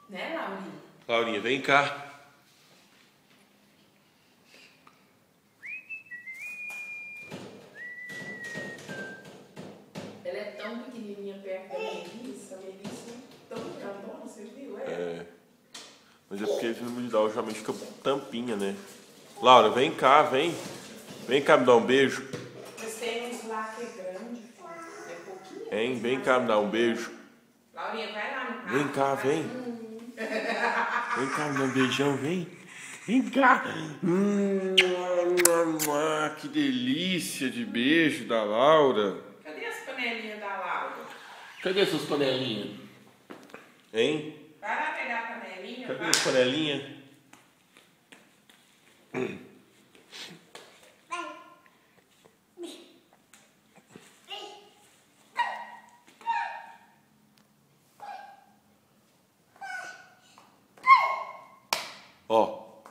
Né, Laurinha? Laurinha, vem cá. Ela é tão pequenininha perto da Melissa. A Melissa é tão grandona, você viu? É. Mas é porque eles não me dão, geralmente fica tampinha, né? Laura, vem cá, vem. Vem cá me dar um beijo. Mas tem uns lá que é grande, filho. É pouquinho. Hein? Vem cá me dar um beijo. Laurinha, vai lá no carro. Vem cá, vem. Vem cá me dar um beijão, vem. Vem cá. Que delícia de beijo da Laura. Cadê as panelinhas da Laura? Cadê suas panelinhas? Hein? Vai lá pegar a panelinha. Cadê vai. as panelinhas? Ó.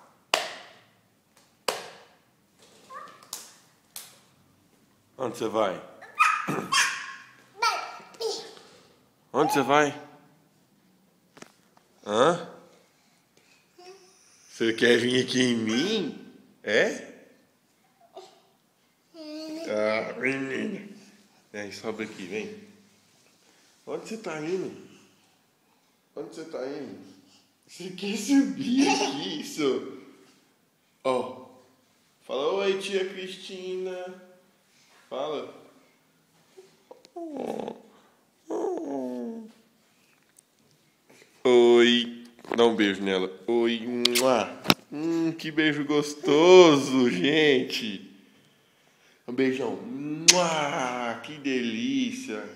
Onde você vai? Onde você vai? Hã? Você quer vir aqui em mim? É? Ah, menina. É, sobe aqui, vem. Onde você tá indo? Onde você tá indo? Você quer subir aqui, isso? Ó. Fala, oi, tia Cristina. Fala. Oi. Dá um beijo nela. Oi. Que beijo gostoso, gente. Um beijão. Que delícia.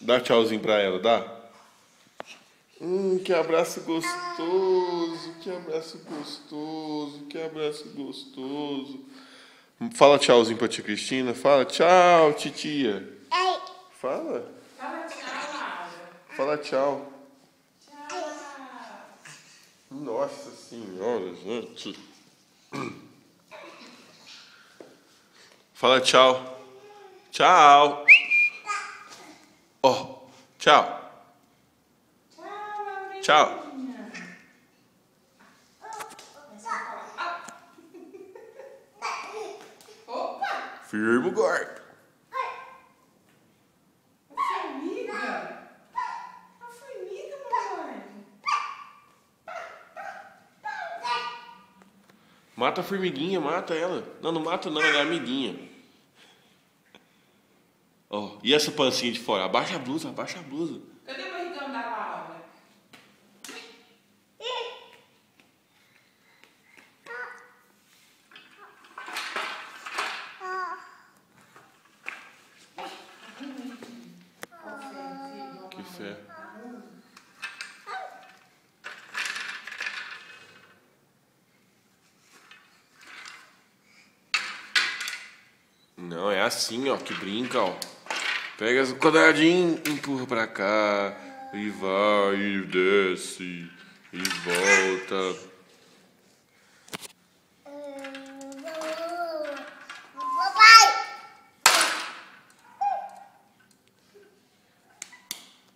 Dá tchauzinho pra ela, dá? Que abraço gostoso. Que abraço gostoso. Que abraço gostoso. Fala tchauzinho pra tia Cristina. Fala tchau, titia. Fala. Fala tchau, Laura. Fala tchau. Tchau. Nossa senhora, gente. Fala tchau. Tchau. Ó, tchau. Tchau, Laurinha. Tchau. Opa! Firme o guarda. A formiga. A formiga, mamãe. Mata a formiguinha, mata ela. Não, não mata não, ela é amiguinha. Ó, e essa pancinha de fora? Abaixa a blusa, abaixa a blusa. Cadê o barrigão da Laura? Que fé. Não, é assim, ó, que brinca, ó. Pega o quadradinho, empurra pra cá, e vai, e desce, e volta.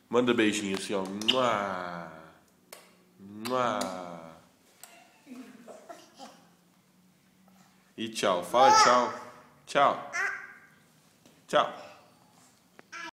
Manda beijinho assim, ó. Mua. Mua. E tchau. Fala tchau. Tchau. Tchau.